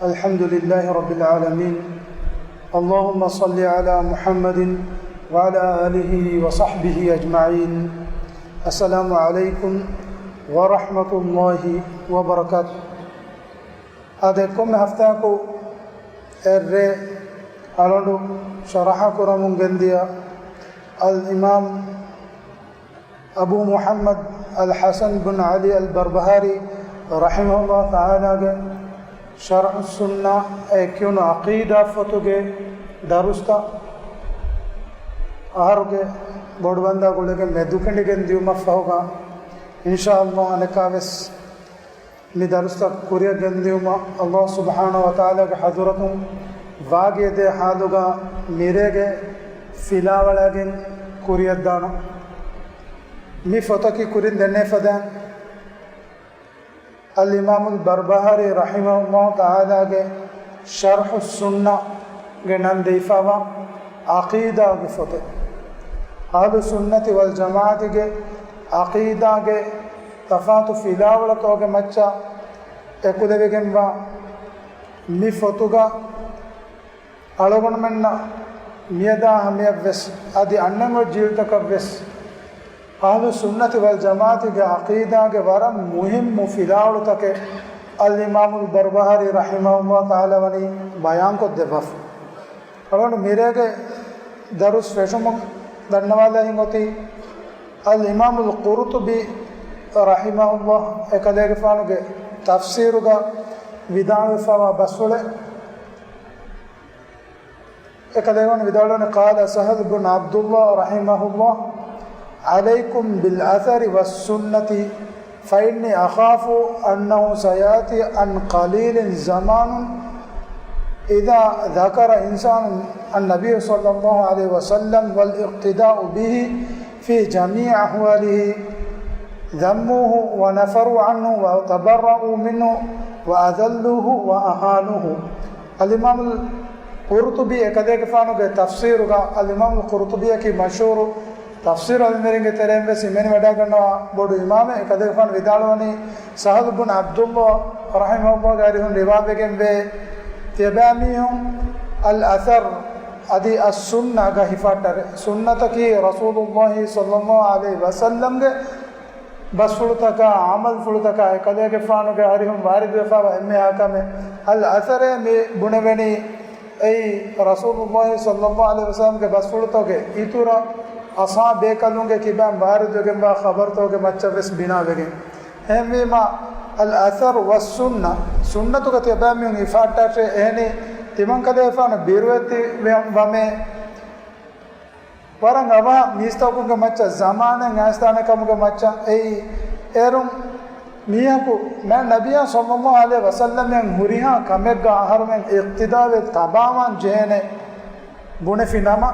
الحمد لله رب العالمين. اللهم صل على محمد وعلى آله وصحبه أجمعين. السلام عليكم ورحمة الله وبركاته. أدكم هفتاكو الرئ ألندو شرحكو رمون جنديا الإمام أبو محمد الحسن بن علي البربهاري رحمه الله تعالى شرح السنة كيونو عقيدة فتوغي دارستا أهرغي بودباندا قولك مدوكني گنديو مفهوغا إن شاء الله أنكاوس مدارستا كوريا گنديو ما الله سبحانه وتعالى حضرتهم واقع دي حالوغا ميريگي فلاولاگين كوريا دانا مي فتوكي كورين دنه فدان الإمام البربهاري رحمه الله تعالى کے شرح السنة کے نندیفاوا عقیدہ کے فتح اہل سنت والجماعت کے عقیدہ کے تفات فلاولتو کے مچا اکودے گنوا می فتوگا اڑگن مننا میدا ہمیوس ادی اننگو جیل تکوس اہل سنت والجماعت کے عقیدہ کے بارے مهم مفیداؤں تک الامام البربہاری رحمہ اللہ تعالی ونی بیان کو دفاف اور میرے کے درس فیشم دنوالا ہی ہوتی الامام القرطبی رحمہ اللہ ایک دے فانو کے تفسیر کا ودان فوا بسولے ایک دے ودان نے قال سہل بن عبداللہ رحمہ اللہ عليكم بالأثر والسنة فإني أخاف أنه سيأتي عن قليل زمان إذا ذكر إنسان النبي صلى الله عليه وسلم والاقتداء به في جميع أحواله ذموه ونفروا عنه وتبرؤوا منه وأذلوه وأهانوه. الإمام القرطبي كذلك فانو تفسير الإمام القرطبي کی مشهور تفسير المرينگ ترين بس من ودا کرنا بڑو امام کدے فن ودالونی سہل بن عبد الله رحمه الله غارهم روایت کے بے تباميهم الاثر ادي السنه کا حفاظت سنت کی رسول الله صلی اللہ علیہ وسلم کے بس فلتا کا عمل فلتا کا کدے کے فانو کے ہرهم وارد وفا ام حکم الاثر میں بنونی ای رسول الله صلی اللہ علیہ وسلم کے بس فلتا کے ایتورا اصحاب بیکلونگے کہ بام بارد جو گنبا خبر تو کہ مچا وس بنا وگے ہمیں ما الاثر والسنہ سنت کو تبامیوں افاٹا سے اہنی تمن کدے فان بیروتی ومے ورنگ ابا میستا کو مچا زمانہ ناستانے کم کو مچا ای ایرم میاں کو میں نبی صلی اللہ علیہ وسلم نے ہریاں کمگا ہر میں اقتداء و تبامان جہنے بنے فناما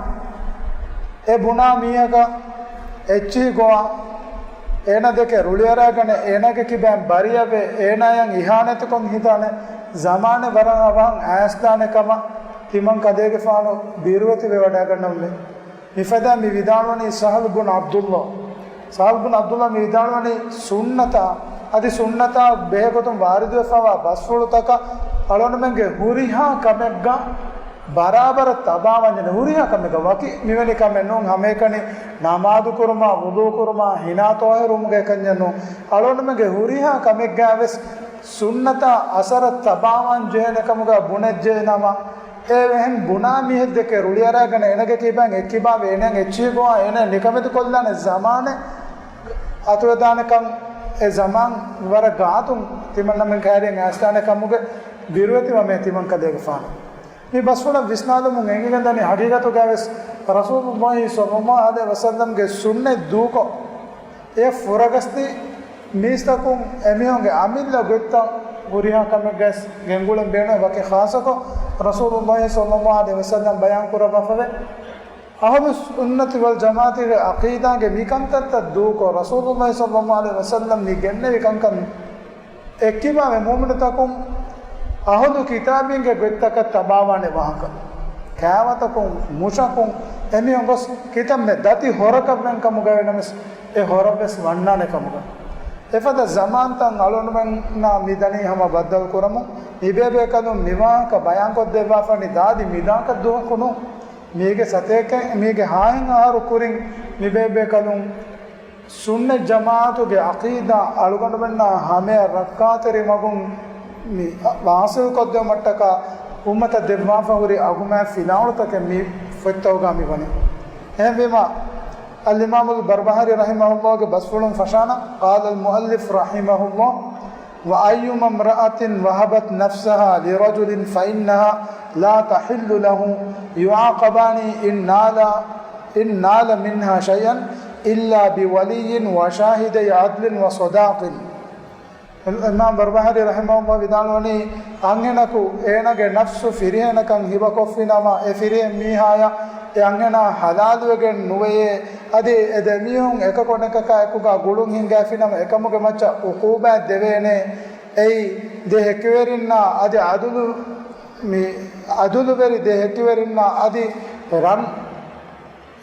اے بنا میاں کا اچھی گوا اینا دیکھے رولیارا کنے اینا کے کی بہن باریا بے اینا ینگ احانت کن ہیتانے زمانے بران آبان ایستانے کما تیمن کا دے کے فانو بیروتی بے وڈا کرنا ہوں مفیدہ میویدانوانی سہل بن عبداللہ میویدانوانی سنتا ادھی سنتا بے کو تم وارد وفاوا بس فلتا کا اڑون میں گے ہوری ہاں کمگا برابر تباون نوریہ کم گواکی میونی کم نون ہمیں کنے نماز کرما وضو کرما ہنا طاہرم گے کنجنو اڑون میں گے ہوریہ کم گاوس سنتا اثر تباون جہن کم گا بنج نما اے وہن بنا میہ دے کے روڑیا رہ گنے انگے کی بنگ ایک با وینن اچھی گوا انے نکمت کولن زمان اتو دان کم اے زمان ور گاتم تیمن من کہرے استانے کم گے بیروتی و میں تیمن کا دے گفان یہ بس فلا وسنادو منگیں گے دانی حقیقت کیا ہے رسول اللہ صلی اللہ علیہ وسلم کے سننے دو کو اے فرغستی میستا کو ایمی ہوں گے عامل لگتا بریاں کم گیس گنگولم بینے وقت خاص کو رسول اللہ صلی اللہ علیہ وسلم بیان کو ربا فوے اہل سنت والجماعت کے عقیدہ کے میکنتت دو کو رسول اللہ صلی اللہ علیہ وسلم نے گنے وکنکن ایکیبا میں مومن تکم اہل کتابیں کے گتا کا تباوانے وہاں کا کھاواتا کو موشا کو ایمی ہوں گس کتاب میں داتی ہورکب میں کم گئے نمس اے ہورب اس وننا نے کم گئے efada zaman tan alonmen na midani hama baddal kuramu ibebe kadum miwaka bayan ko deva fani dadi midaka do kuno mege sateke mege hain aharu kurin mibebe kadum sunna jamaatu ge aqida alugondu benna hame rakkateri magun mi vasul kodde mattaka ummata devwa fahuri aguma filawta ke mi fettawga mi bani ehbema الإمام البربهاري رحمه الله بسفل فشانا قال المؤلف رحمه الله وأيما امرأة وهبت نفسها لرجل فإنها لا تحل له يعاقبان إن نال منها شيئا إلا بولي وشاهد عدل وصداق الإمام البربهاري رحمه الله بدانوني أنغنكو إنك نفس فريهنكن هبكوفينما إفريه ميهايا angena halaluwegen nuwaye adi edemiyun ekakonekaka ekuga gulun hingafinam ekamuge macha uquba devene ei de hekverinna adi adulu veri de hekverinna adi ran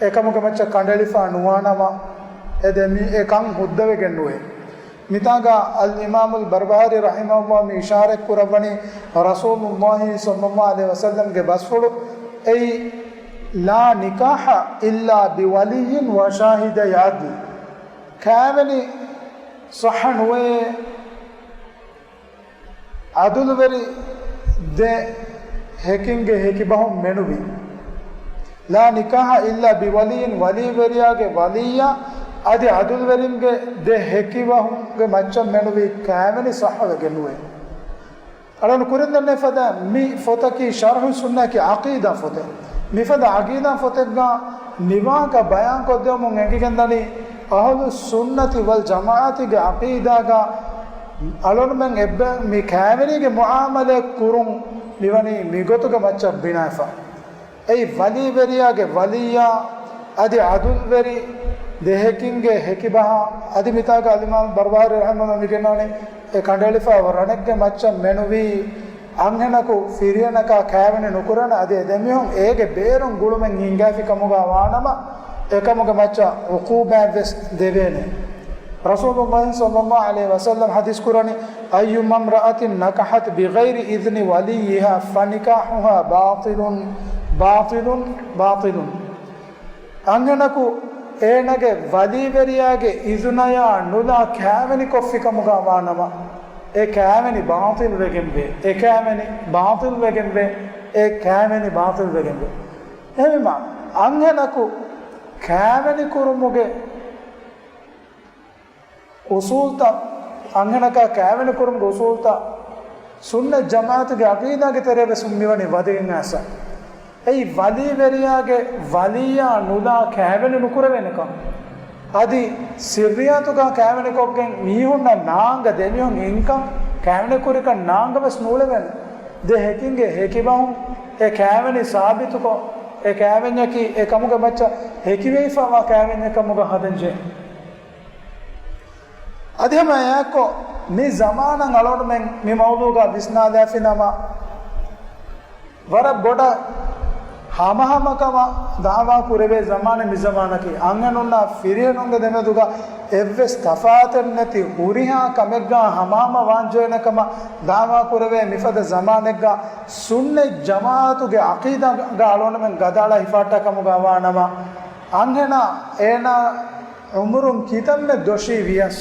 ekamuge macha kandalifa nuwanama edemi ekam huddawegen nuwe mitaga al imam al barbahari rahimahullah mi isharat kurawani rasulullah sallallahu alaihi wasallam ge basfulu ei لا نكاح إلا بولي وشاهد عدل كامني صحن و عدل وري ده هكينگ هكي بهم منوي لا نكاح إلا بولي ولي ورياගේ වලියා අද عدل වරින්ගේ ده هكي بهم මච්චම් منوي كامني صح وගෙනුවේ අරන කුරින්දන්නේ ෆදා මි ෆොතකි شرح سنة کی عقيدة ෆොතේ මිෆද අගීදා ෆොතෙක්ගා නිවාක බයන් කොද්දෝ මුන් එකිගෙන්දනි අහලු සුන්නති වල් ජමාඅතිගේ අකීදාගා අලොන් මෙන් එබ්බ මි කෑමරිගේ මුආමලේ කුරුම් නිවනි මිගොතුක මච්ච බිනාෆා ඒ වලි වෙරියාගේ වලියා අදි අදුල් වෙරි දෙහකින්ගේ හෙකිබහ අදි මිතාක අලිමාම් බර්බාරි රහමතුල්ලාහ මිගෙනෝනේ ඒ කණ්ඩලිෆා වරණෙක්ගේ මච්ච මෙනුවි anghenaku firiyanaka kævene nukurana ade demihon ege beerun gulumen hingafi kamuga waanama ekamuga macha uquba ves devene rasulullah sallallahu alaihi wasallam hadis kurani ayyum imra'atin nakahat bighairi idhni waliha fanikahuha batilun anghenaku enage waliveriyage izunaya nula kæveni koffi kamuga waanama ඒ කෑමෙනි බාතිල් වෙගෙන් වේ ඒ කෑමෙනි බාතිල් වෙගෙන් වේ ඒ කෑමෙනි බාතිල් වෙගෙන් වේ එහෙම අංගනකු කෑමෙනි කුරුමුගේ උසූල්ත අංගනක කෑමෙනි කුරුමුගේ උසූල්ත සුන්න ජමාඅත්ගේ අකීදාගේ තරේ සුම්මිවනි වදෙන් ඇස ඒ වලි වෙරියාගේ වලියා නුදා කෑමෙනි නුකුර වෙනකම් adi sirriyatuga kævene kokgen mihunna naanga demihun inkam kævene kurika naanga bes nuleven de hekinge hekibahun e kævene sabituko e kævenya ki e kamuga macha hekiveifa wa kævenya kamuga hadenje adhema yako mi zamanan alon men mi mawduga visnada finama wara boda hamahamakama da'wa kurave zamane mi zamanaki anganunna firiyanunga demeduga evves tafaatan nati huriha kamegga hamama wanjoenakama da'wa kurave mifada zamanegga sunne jamaatuge aqida ga alonamen gadala hifata kamuga wanama anhena ena umurun kitamme doshi vias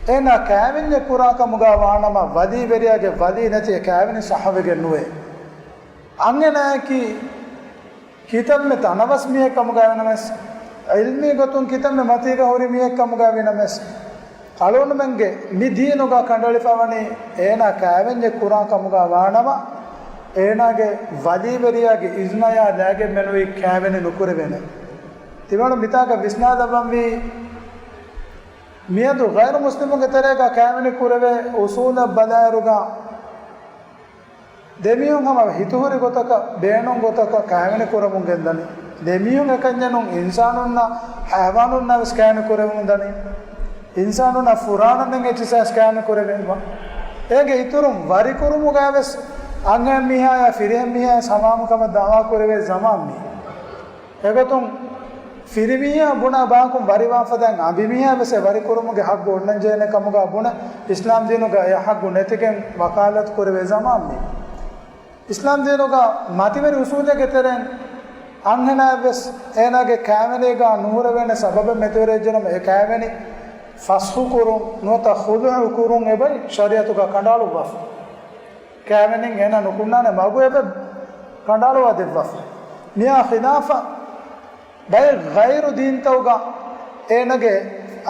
ena kævinne kura kamuga wanama wadi veriyage wadi nati kævinne sahawege nuwe angena ki kitab में तनवस मिये कमुगा विनमेस इल्मी गतुन किtab में मतीगा होरी मिये कमुगा विनमेस अलोन मंगे मिदीनुगा कंडलिफावनी एना कावेन्जे कुरान कमुगा वानवा एनागे वदी वेरियागे इज्नया लागे मेनुई कावेने नुकुरे वेने तिवण मितागा विस्नादवंवी मियदु गैर मुस्लिमों के तरह का कावेने कुरेवे उसूल बदारुगा දෙමියුන් හම හිතුහරි ගොතක බේනුන් ගොතක කෑවෙන කරමුන් ගෙන්දනි දෙමියුන් එකන්ජනුන් ඉන්සානුන්න හයවානුන්න ස්කෑන කරමුන් දනි ඉන්සානුන්න ෆුරානන්ගෙන් එචස ස්කෑන කරවෙන්වා ඒගේ ඉතුරුම් වරි කරමු ගාවස් අංගම් මිහාය ෆිරෙම් මිහාය සමාමකම දාවා කරවේ සමාම්මි එගතුන් ಫಿರಿಮಿಯಾ ಬುಣ ಬಾಕು ಬರಿವಾಫದಂ ಅಬಿಮಿಯಾ ಬಸೆ ಬರಿ ಕುರುಮುಗೆ ಹಗ್ಗು ಒಣ್ಣಂಜೇನೆ ಕಮುಗ ಬುಣ ಇಸ್ಲಾಂ ದೀನುಗ ಹಗ್ಗು ನೆತಿಗೆನ್ ವಕಾಲತ್ ಕುರವೆ ಜಮಾಮಿ ಇಸ್ಲಾಂ ದೀನುಗ ಮತಿವರಿ ಉಸೂಲೆಗೆ ತೆರೆನ್ ಅಂಹನಾಬಸ್ ಏನಾಗೆ ಕಾವೆನಿಗ ನೂರವೆನ ಸಬಬ ಮೆತುರೆಜ್ಜನ ಎ ಕಾವೆನಿ ಫಸ್ಹು ಕುರುಂ ನೋತ ಖುದು ಕುರುಂ ಎಬೈ ಶರಿಯತುಗ ಕಂಡಾಳು ವಫ ಕಾವೆನಿಂಗ್ ಏನ ನುಕುನ್ನಾನೆ ಮಗು ಎಬೆ ಕಂಡಾಳು ವದೆವಫ ನಿಯಾ ಖಿಲಾಫ ಬೈ ಗೈರು ದೀನ್ ತೌಗ ಏನಗೆ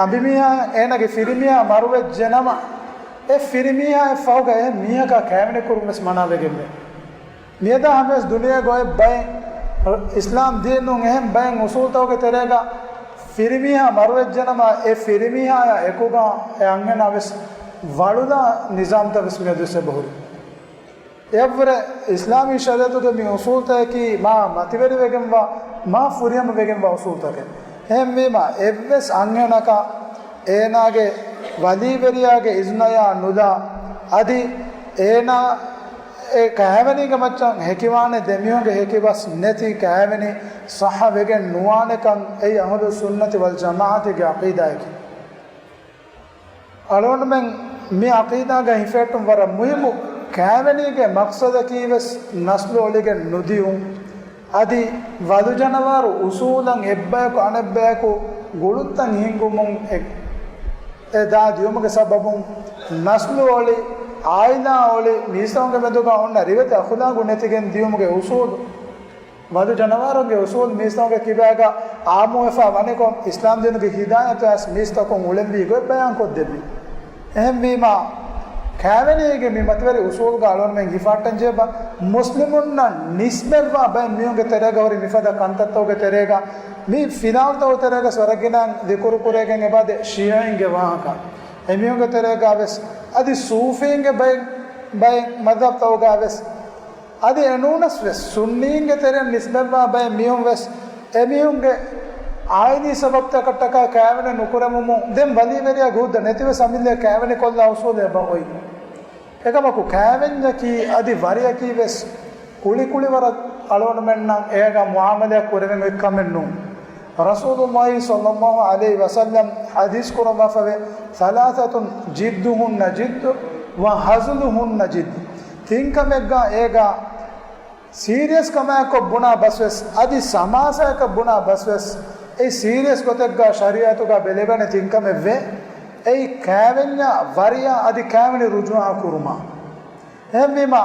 ಅಬಿಮಿಯಾ ಏನಗೆ ಫಿರಿಮಿಯಾ ಮರುವೆ ಜನಮ ಎ ಫಿರಿಮಿಯಾ ಎ ಫೌಗ ಎ ಮಿಯಕ ಕಾವೆನಿ ಕುರುಮಸ್ ಮನಾವೆಗೆಮೆ ನಿಯದ ಹಮೆಸ್ ದುನಿಯಾ ಗೋಯ್ ಬೈ ಇಸ್ಲಾಂ ದೀನು ಎಹಂ ಬೈ ಉಸೂಲ್ ತೌಗೆ ತೆರೆಗ ಫಿರಿಮಿಯಾ ಮರುವೆ ಜನಮ ಎ ಫಿರಿಮಿಯಾ ಎಕುಗ ಎ ಅಂಗನವೆಸ್ ವಳುದ ನಿಜಾಮ್ ತವೆಸ್ ಮೆದುಸೆ ಬಹುರಿ ಎವ್ರೆ ಇಸ್ಲಾಮಿ ಶರೀಯತುಗೆ ಮಿ ಉಸೂಲ್ ತಕಿ ಮಾ ಮತಿವೆರಿ ವೆಗೆಂವಾ ಮಾ ಫುರಿಯಮ ವೆಗೆಂವಾ ಉಸೂಲ್ ತಕೆ ಎಹಂ ಮೀಮಾ ಎವ್ವೆಸ್ ಅಂಗನಕ ಏನಾಗೆ ವಲಿವೆರಿಯಾಗೆ ಇಜ್ನಯ ನುದಾ ಅದಿ ಏನಾ ಎ ಕಹವನಿಗೆ ಮಚ್ಚಂ ಹೆಕಿವಾನೆ ದೆಮಿಯೋಗೆ ಹೆಕಿಬಸ್ ನೆತಿ ಕಹವನಿ ಸಹವೆಗೆ ನುವಾನೆ ಕಂ ಎ ಅಹಲು ಸುನ್ನತಿ ವಲ್ ಜಮಾಅತಿಗೆ ಅಕೀದಾಯಕಿ ಅಲೋನ್ ಮೆಂ ಮಿ ಅಕೀದಾಗೆ ಹಿಫೆಟುಂ ವರ ಮುಹಿಮು ಕಹವನಿಗೆ ಮಕ್ಸದ ಕೀವೆಸ್ ನಸ್ಲು ಒಳಿಗೆ ನುದಿಯು ಅದಿ ವದು ಜನವಾರು ಉಸೂಲಂ ಎಬ್ಬಯಕು ಅನೆಬ್ಬಯಕು ಗುಳುತ್ತಂ ಹಿಂಗುಮುಂ ಎ ದಾದಿಯುಮುಗೆ ಸಬಬುಂ ನಸ್ಲು ಒಳಿ ಆಯ್ನಾ ಒಳಿ ಮೀಸಂಗೆ ಮೆದುಗ ಒಣ್ಣ ರಿವತೆ ಅಖುಲಾಗು ನೆತಿಗೆನ್ ದಿಯುಮುಗೆ ಉಸೂಲ್ ವದು ಜನವಾರಂಗೆ ಉಸೂಲ್ ಮೀಸಂಗೆ ಕಿಬ್ಯಾಗ ಆಮು ಎಫಾ ವನೆಕೊಂ ಇಸ್ಲಾಂ ದಿನುಗೆ ಹಿದಾಯತ ಅಸ್ ಮೀಸ್ತಕೊಂ ಉಳೆಂಬಿ ಗೊ ಬಯಾನ್ ಕೊದ್ದೆಬಿ ಎಹಂ ಮೀಮಾ ಕಾವೆನಿಗೆ ಮಿ ಮತ್ವರಿ ಉಸೂಲ್ಗ ಅಳೋನ್ ಮೆಂ ಹಿಫಾಟನ್ ಜೇಬ ಮುಸ್ಲಿಮುನ್ನ ನಿಸ್ಬೆಲ್ವಾ ಬೈ ಮಿಯುಗೆ ತೆರೆಗ ಅವರಿ ಮಿಫದ ಕಂತತ್ತೋಗೆ ತೆರೆಗ ಮಿ ಫಿನಾಲ್ ತೋ ತೆರೆಗ ಸ್ವರಗಿನ ದಿಕುರು ಕುರೆಗೆನ್ ಎಬಾದೆ ಶಿಯಾಯಿಂಗೆ ವಾಹಕ ಎಮಿಯುಗೆ ತೆರೆಗ ಅವೆಸ್ ಅದಿ ಸೂಫಿಂಗೆ ಬೈ ಮದಬ್ ತೌಗ ಅವೆಸ್ ಅದಿ ಎನೂನಸ್ ವೆಸ್ ಸುನ್ನೀಂಗೆ ತೆರೆ ನಿಸ್ಬೆಲ್ವಾ ಬೈ ಮಿಯುಂ ವೆಸ್ ಎಮಿಯುಂಗೆ ಆಯ್ನಿ ಸಬಬ್ ತಕಟ್ಟಕ ಕಾವೆನೆ ನುಕುರಮುಮು ದೆಂ ಬಲಿವೆರಿಯ ಗೂದ ನೆತಿವೆ ಸಮಿಲ್ಲೆ ಕಾವೆನೆ ಕೊಲ್ಲ ಅವಸೋಲೆ ಬಹೋಯ್ ಏಕಮಕು ಕಾವೆನ್ಯ ಕಿ ಅದಿ ವರಿಯ ಕಿ ವೆಸ್ ಕುಳಿ ವರ ಅಳೋಣ ಮೆನ್ನ ಏಗ ಮುಆಮಲೆ ಕುರೆವೆನ್ ವೆಕ್ಕಮೆನ್ನು ರಸೂಲುಲ್ಲಾಹಿ ಸಲ್ಲಲ್ಲಾಹು ಅಲೈಹಿ ವಸಲ್ಲಂ ಹದೀಸ್ ಕುರಮಫವೆ ಸಲಾಸತುನ್ ಜಿದ್ದುಹುನ್ನ ಜಿದ್ದು ವ ಹಜಲುಹುನ್ನ ಜಿದ್ದು ತಿಂಕಮೆಗ್ಗ ಏಗ ಸೀರಿಯಸ್ ಕಮಾಯಕ ಬುಣ ಬಸ್ವೆಸ್ ಅದಿ ಸಮಾಸಯಕ ಬುಣ ಬಸ್ವೆಸ್ ei serious gotegga shariatuga belebane tinkamevve ei kavenya variya adi kaveni rujua kuruma hemima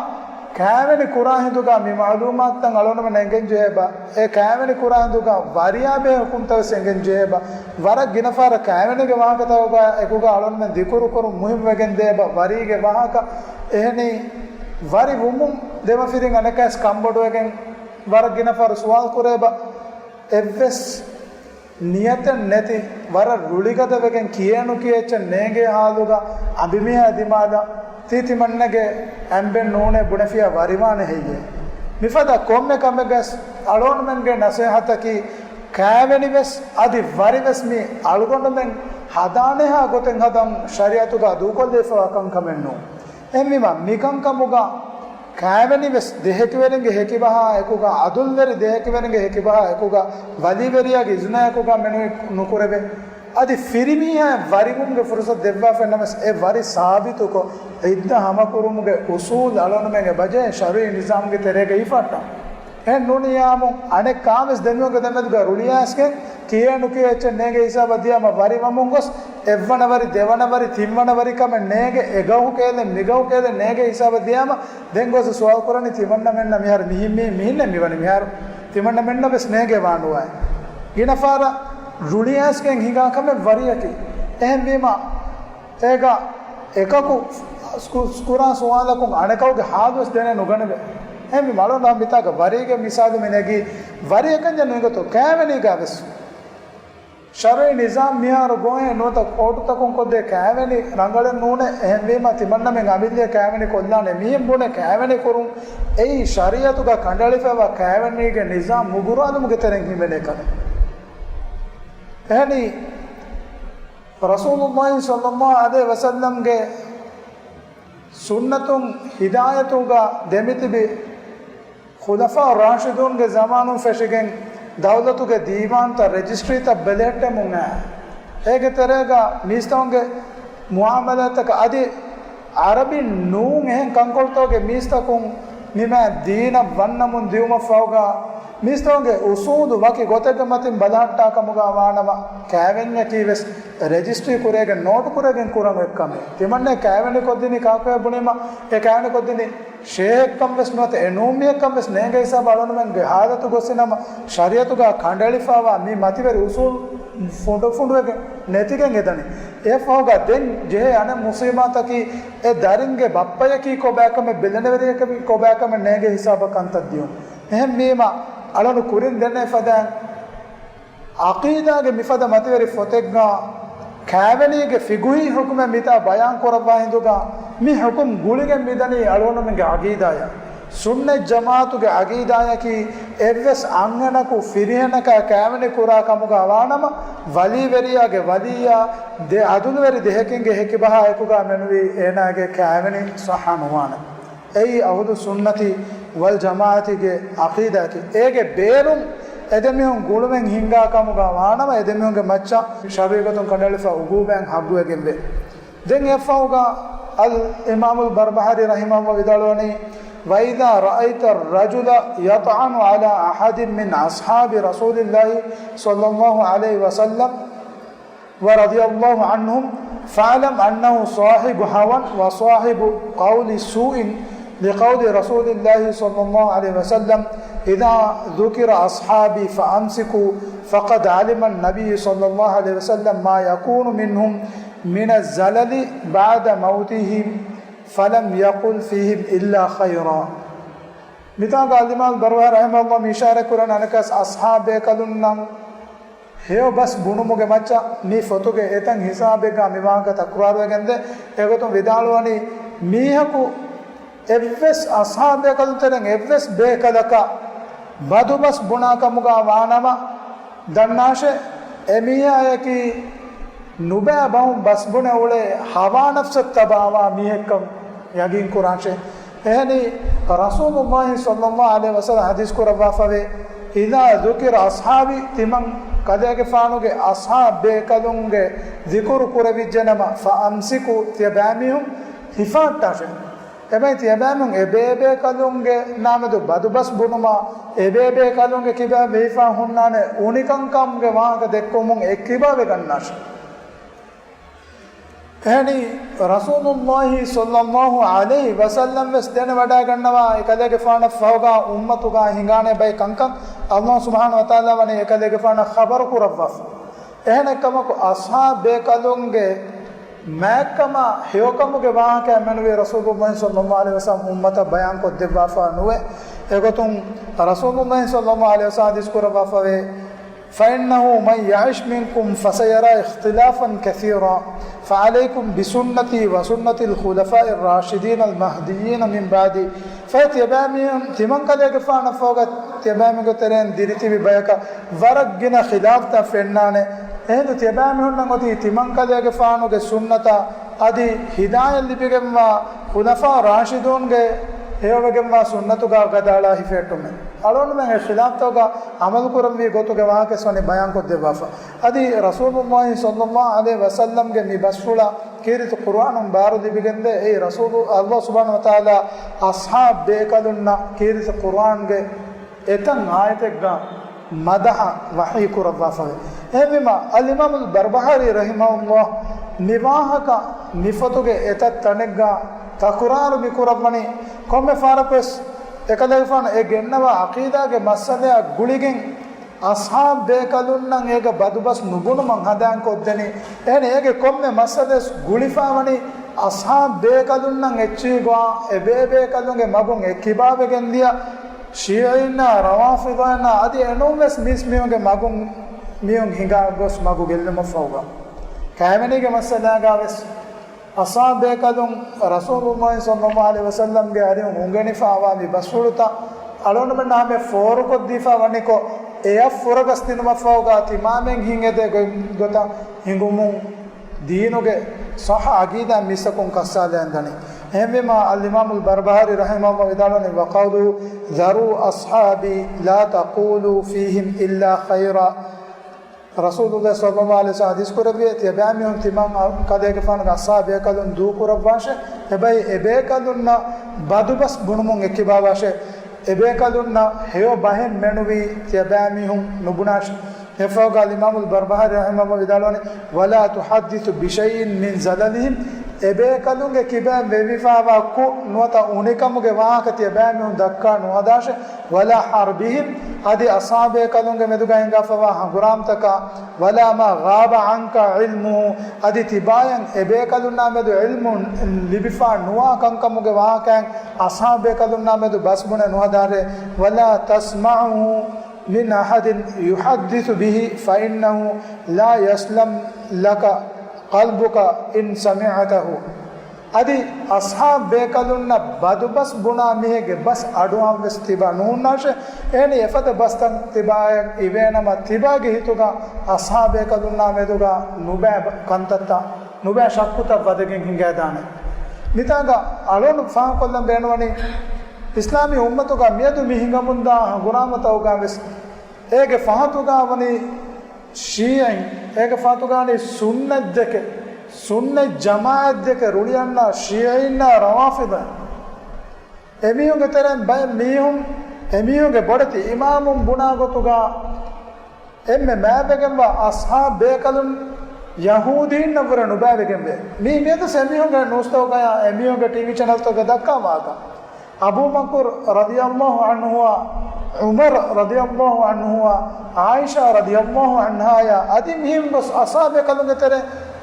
kaveni kurahinduga mi maalumat tan alonama nengen jeba e kaveni kurahinduga variya be hukumtaw sengen jeba wara ginafara kaveni ge wahakatawga ekuga alonama dikuru koru muhim wegen deba warige wahaka ehni wari wumum dema firin anakas kambodu wegen wara ginafara suwal kureba evves ನಿಯತ ನೆತಿ ವರ ರುಳಿಗದ ವೆಗೆನ್ ಕಿಯೇನು ಕಿಯೆಚ್ಚ ನೇಗೆ ಹಾಲುಗ ಅಭಿಮಿಯ ದಿಮಾದ ತೀತಿ ಮಣ್ಣಗೆ ಅಂಬೆನ್ ನೂನೆ ಬುಣಫಿಯ ವರಿವಾನೆ ಹೇಗೆ ಮಿಫದ ಕೊಮ್ಮೆ ಕಮ್ಮೆಗಸ್ ಅಳೋನ್ ಮೆನ್ಗೆ ನಸೇಹತಕಿ ಕಾವೆನಿ ವೆಸ್ ಅದಿ ವರಿ ವೆಸ್ ಮಿ ಅಳ್ಗೊಂಡು ಮೆನ್ ಹದಾನೆ ಹಾ ಗೊತೆನ್ ಹದಂ ಶರಿಯತುಗ ದೂಕೊಲ್ದೇಫ ಕಂಕಮೆನ್ನು ಎಮ್ಮಿಮ ಮಿಕಂಕಮುಗ ಕಾವೆನಿ ವೆಸ್ ದೇಹಕಿವೆರಿಂಗೆ ಹೇಕಿಬಹ ಎಕುಗ ಅದುಲ್ವೆರಿ ದೇಹಕಿವೆರಿಂಗೆ ಹೇಕಿಬಹ ಎಕುಗ ವಲಿವೆರಿಯಾಗಿ ಇಜ್ನ ಎಕುಗ ಮೆನು ನುಕುರೆಬೆ ಅದಿ ಫಿರಿಮಿಯ ವರಿಗುಮ್ಗೆ ಫುರ್ಸತ್ ದೆವ್ವಾ ಫೆನ್ನಮಸ್ ಎ ವರಿ ಸಾಬಿತುಕೊ ಇದ್ದ ಹಮಕುರುಮ್ಗೆ ಉಸೂಲ್ ಅಳೋನುಮೆಗೆ ಬಜೆ ಶರೀ ನಿಜಾಮ್ಗೆ ತೆರೆಗೆ ಇಫಟ್ಟ en nuniyamu ane kames denuga demeduga ruliyaske kiyanu kiyeche nege hisaba diyama vari mamungos evvanavari devanavari timvanavari kame nege egahu kele migahu kele nege hisaba diyama dengos sual korani timanna menna mihar mihimmi mihinne miwani mihar timanna menna bes nege wanuwa ginafara ruliyaske hinga kame variyaki ehem bima ega ekaku skura sualaku anekauge haadus dene nuganebe එමි මලොන මිතක වරිගේ මිසාදු මෙනගි වරිය කන්ජ නෙගතෝ කෑවනි ගාවස් ಶರೈ ನಿಜಾಮ್ ಮಿಯಾರು ಗೋಯೆ ನೋತ ಕೋಟು ತಕೊಂಡ್ ಕೊದ್ದೆ ಕ್ಯಾವೆನಿ ರಂಗಳ ನೂನೆ ಎಹೆಂವೀಮ ತಿಮನ್ನ ಮೆಂಗ ಅಮಿಲ್ಯ ಕ್ಯಾವೆನಿ ಕೊಲ್ಲಾನೆ ಮೀಂ ಬುನೆ ಕ್ಯಾವೆನಿ ಕೊರು ಏಯ್ ಶರಿಯತುಗ ಕಂಡಳಿಫೆವ ಕ್ಯಾವೆನಿಗೆ ನಿಜಾಮ್ ಮುಗುರಾದು ಮುಗೆ ತೆರೆಂಗ್ ಹಿಮೆನೆ ಕನೆ ಎಹನಿ ರಸೂಲುಲ್ಲಾಹಿ ಸಲ್ಲಲ್ಲಾಹು ಅಲೈಹಿ ವಸಲ್ಲಂಗೆ ಸುನ್ನತುಂ ಹಿದಾಯತುಗ ದೆಮಿತಿಬಿ ಖುಲಫಾ ರಾಶಿದೂನ್ಗೆ ಜಮಾನು ಫೆಶಿಗೆನ್ ದೌಲತುಗೆ ದೀವಾನ್ ತ ರಿಜಿಸ್ಟ್ರಿ ತ ಬೆಲೆಟ್ಟೆ ಮುನ್ನ ಹೇಗೆ ತೆರೆಗ ಮೀಸ್ತವಂಗೆ ಮುಆಮಲತಕ ಅದಿ ಅರಬಿ ನೂಂ ಹೆಂ ಕಂಕೊಳ್ತೋಗೆ ಮೀಸ್ತಕುಂ ನಿಮ ದೀನ ವನ್ನ ಮುನ್ ದಿಯುಮ ಫೌಗ ಮೀಸ್ತವಂಗೆ ಉಸೂದು ವಕಿ ಗೊತೆಗ ಮತಿನ್ ಬಲಹಟ್ಟ ಕಮುಗ ವಾಣಮ ಕ್ಯಾವೆನ್ಯ ಕೀವೆಸ್ ರಿಜಿಸ್ಟ್ರಿ ಕುರೆಗೆ ನೋಟ್ ಕುರೆಗೆ ಕುರಂ ಎಕ್ಕಮೆ ತಿಮನ್ನೆ ಕ್ಯಾವೆನಿ ಕೊದ್ದಿನಿ ಕಾಕವೆ ಬುಣಿಮ ಎ ಕ್ಯಾವೆನಿ ಕೊದ್ದಿನಿ ಶೇಖ್ ಕಂವೆಸ್ ನೋತೆ ಎನೂಮಿಯ ಕಂವೆಸ್ ನೇಗೆ ಹಿಸಾಬ ಅಳೋನು ಮೆಂಗೆ ಹಾದತು ಗೊಸಿನಮ ಶರಿಯತುಗ ಖಂಡಳಿಫಾವ ಮೀ ಮತಿವೆರಿ ಉಸೂಲ್ ಫುಂಡುವೆಗೆ ನೆತಿಗೆಂಗೆ ಎದನಿ ಎ ಫೌಗ ದೆನ್ ಜೆ ಅನೆ ಮುಸ್ಲಿಮಾತಕಿ ಎ ದರಿಂಗೆ ಬಪ್ಪಯಕಿ ಕೊಬ್ಯಾಕಮೆ ಬೆಲ್ಲನೆವರಿಯಕಮಿ ಕೊಬ್ಯಾಕಮೆ ನೇಗೆ ಹಿಸಾಬ ಕಂತದ್ದಿಯು ಎಹಂ ಮೀಮ ಅಳನು ಕುರಿನ್ ದೆನ್ನೆ ಫದನ್ ಅಕೀದಾಗೆ ಮಿಫದ ಮತಿವೆರಿ ಫೊತೆಗ್ಗ ಕ್ಯಾವೆನಿಗೆ ಫಿಗುಹಿ ಹುಕುಮೆ ಮಿತಾ ಬಯಾನ್ ಕೊರವಾ ಹಿಂದುಗ ಮಿ ಹುಕುಮ್ ಗುಳಿಗೆ ಮಿದನಿ ಅಳೋನು ಮೆಂಗೆ ಅಗೀದಾಯ ಸುನ್ನೆ ಜಮಾತುಗೆ ಅಗೀದಾಯಕಿ ಎವ್ವೆಸ್ ಅಂಗನಕು ಫಿರಿಹನಕ ಕ್ಯಾವೆನಿ ಕುರಾ ಕಮುಗ ಅವಾನಮ ವಲಿವೆರಿಯಾಗೆ ವಲಿಯ ದೆ ಅದುನುವೆರಿ ದೇಹಕಿಂಗೆ ಹೆಕಿ ಬಹ ಎಕುಗ ಮೆನುವಿ ಏನಾಗೆ ಕ್ಯಾವೆನಿ ಸಹನುವಾನ ಎಯಿ ಅಹುದು ಸುನ್ನತಿ ವಲ್ ಜಮಾತಿಗೆ ಅಕೀದಾಕಿ ಏಗೆ ಬೇರುಂ ಎದೆಮಿಹುಂ ಗುಳುಮೆಂ ಹಿಂಗಾ ಕಮುಗ ವಾನಮ ಎದೆಮಿಹುಂಗೆ ಮಚ್ಚ ಶರೀಗತುಂ ಕಂಡಳಿಫ ಉಗೂಬೆಂ ಹಗ್ಗುವೆಗೆಂಬೆ ದೆನ್ ಎಫೌಗ ಅಲ್ ಇಮಾಮುಲ್ ಬರ್ಬಹರಿ ರಹಿಮಹು ವಿದಳೋನಿ وإذا رأيت الرجل يطعن على أحد من أصحاب رسول الله صلى الله عليه وسلم ورضي الله عنهم فاعلم أنه صاحب هوى وصاحب قول سوء لقول رسول الله صلى الله عليه وسلم إذا ذكر أصحابي فأمسكوا فقد علم النبي صلى الله عليه وسلم ما يكون منهم من الزلل بعد موتهم فلم يقل فيهم إلا خيرا مثال الإمام البربهاري رحمه الله إشارة كران أنكاس أصحاب كلنا هيو بس بونموگه مچا مي فوتوگه etang hisabega miwanga takrار wegende egotum vidalwani mihaku evves ashabe kaluteren evves bekalaka badubas bunakamuga waanama dannashe emiya yaki nuba bahum basbune ule hawa nafsat tabawa mihekam yagin quranshe ehni rasulullah sallallahu alaihi wasallam hadis kurawa fave idha dhukira ashabi timam kadege faanuge ashabe kalunge zikru kuravijjanama fa amsiku tiyabamihum hifatashe එබැයි තියබෑමුන් එබේබේ කලුන්ගේ නාමදු බදුබස් බුනුමා එබේබේ කලුන්ගේ කිබෑ මේෆා හුන්නානේ උනිකංකම්ගේ වාහක දෙක්කොමුන් එක්කිබාවේ ගන්නාශ එහෙනි රසූලුල්ලාහි සල්ලල්ලාහු අලයිහි වසල්ලම් වෙස් දෙන වඩා ගන්නවා එකදගේ ෆාන ෆවගා උම්මතුගා හිඟානේ බයි කංකම් අල්ලාහ් සුබ්හානහු වතාලා වනේ එකදගේ ෆාන ඛබර කුරවස් එහෙනකමක අස්හාබේ කලුන්ගේ मैकमा हेकमुगे वाहक मेनुवे रसूलुल्लाह सल्लल्लाहु अलैहि वसल्लम उम्मत बयान को देवाफा नुवे एगो तुम रसूलुल्लाह सल्लल्लाहु अलैहि वसल्लम हदीस को रवाफे فإنه من يعش منكم فسيرى اختلافا كثيرا فعليكم بسنتي وسنة الخلفاء الراشدين المهديين من بعدي فيتبامهم تمن قد يقفان فوق تبامهم ترين ديرتي ببيكا ورقنا خلاف تفنانه එහෙනම් තියබෑමිහුන් නම් ඔතී තිමංකලයේ ෆානුගේ සුන්නත අදි හිදායන් ලිපිගෙම්වා ඛුලෆා රාෂිදුන්ගේ හේවගෙම්වා සුන්නතුගා ගදාලා හිෆෙටුම අලොන්න මම ඛිලාෆ් තෝගා අමල් කරම් වී ගොතුගේ වාකස්වනේ බයන් කො දෙවාෆා අදි රසූලුල්ලාහි සල්ලල්ලාහු අලයිහි වසල්ලම්ගේ මි බස්ෆුලා කීරිත කුර්ආනුන් බාරු ලිපිගෙන්දේ ඒ රසූලු අල්ලාහ් සුබ්හානහු වතාලා අස්හාබ් බේකදුන්නා කීරිත කුර්ආන්ගේ එතන් ආයතෙක්ගා මදහ වහී කුරවාෆා එමෙමා අල්-ඉමාම් අල්-බර්බහාරි රහිමහුල්ලාහ් නිවාහක නිෆතුගේ එතත් තනෙග්ගා තකුරාරු මිකුරබ්මනි කොම්මෙ ෆාරපස් එකදෙෆාන ඒ ගෙන්නවා අකීදාගේ මස්සලයා ගුලිගෙන් අස්හාබ් බේකලුන්නන් ඒක බදුබස් නුබුණු මං හදාන් කොද්දනි එහෙනම් ඒගේ කොම්මෙ මස්සලස් ගුලිෆාවනි අස්හාබ් බේකලුන්නන් එච්චීගා එබේබේ කලුන්ගේ මබුන් එක්කිබාවෙගෙන් දියා ශීයිනා රවාෆිදානා අදි එනොමස් මිස් මියෝගේ මගුන් මියොන් හිඟා ගොස් මගු ගෙල්ලම ෆවගා කෑමනේගේ මස්සලාගාවස් අසාබේ කලුන් රසූලුල්ලාහි සල්ලල්ලාහු අලයිහි වසල්ලම්ගේ හරියුන් උංගනිෆාවා මි බස්ෆුලුතා අලොන්න බණාමේ ෆෝරකො දීෆා වනිකෝ එය ෆොරගස් දිනම ෆවගා තිමාමෙන් හිඟෙදේ ගොතා හිඟුමුන් දීනෝගේ සහ අගීදා මිසකුන් කස්සාලෙන් දනි එහෙමම අල්-ඉමාම් අල්-බර්බහාරි රහිමහුල්ලාහ් විදාලනේ වකවුලු දරු අස්හාබි ලා තකූලු ෆීහිම් ඉල්ලා ඛෛරා රසූලුල්ලාහ් සල්ලල්ලාහු අලයිහි වසල්ලම් හදීස් කරවේ තියබෑමියොන් තිමන් කදේක ෆානක අස්හාබය කලුන් දූ කුරවාෂ හැබැයි එබේ කලුන්න බදුබස් බුණුමුන් එක්කිබාවාෂ එබේ කලුන්න හේව බහෙන් මෙනුවි තියබෑමියොන් නුබුනාෂ එෆෝග අල්-ඉමාම් අල්-බර්බහාරි රහිමහුල්ලාහ් විදාලනේ වලා තුහද්දිසු බිෂයින් මින් zalaliහිම් එබේ කලුන්ගේ කිබෑ වෙවිෆාවා ಕು නුවත උනිකමුගේ වාහකතිය බෑමියොන් දක්කා නුවදාෂ වලා හර්බිහිම් අදි අසාබේ කලුන්ගේ මෙදුගයින් ගාෆවා හඟුරාම්තක වලා මා ගාබ අන්ක ඉල්මු අදි තිබායන් එබේ කලුන්නා මෙදු ඉල්මුන් ලිබිෆා නුවා කංකමුගේ වාහකයන් අසාබේ කලුන්නා මෙදු බස්බුන නුවදාරේ වලා තස්මඋ من أحد يحدث به فإنه لا يسلم لك قلبك إن سمعته أدي أصحاب بيكالونا بدو بس بنا ميهج بس أدوام بس تبا نوناش يعني يفت بس تن تبا إيوانا ما تبا جهتوغا أصحاب بيكالونا ميدوغا نوبة كنتتا نوبة شاكوتا بدكين هنگا دانه ميتاغا ألون فان كلام بينواني ඉස්ලාමී උම්මතුගා මියදු මිහිඟමුන්දා ගුරාමතවගා වෙස් ඒගේ ෆහතුගා වනි ෂීයන් ඒගේ ෆහතුගානි සුන්නත් දෙක සුන්නත් ජමාඅත් දෙක රුලියන්නා ෂීයින්නා රවාෆිද එමියුගේ තරම් බය මිහුම් එමියුගේ බොඩති ඉමාමුම් බුනාගතුගා එම්මෙ මෑබගෙන්වා අස්හාබ් බේකලුන් යහූදීන් නවර නුබෑබගෙන්වේ මේ මෙද සෙමියුගේ නෝස්තවගා එමියුගේ ටීවී channel තෝග දක්කා වාගා अबू बकर रदियल्लाहु अन्हु उमर रदियल्लाहु अन्हु आयशा रदियल्लाहु अन्हा या अदि मिहिम बस असाबे कलुगे तेरे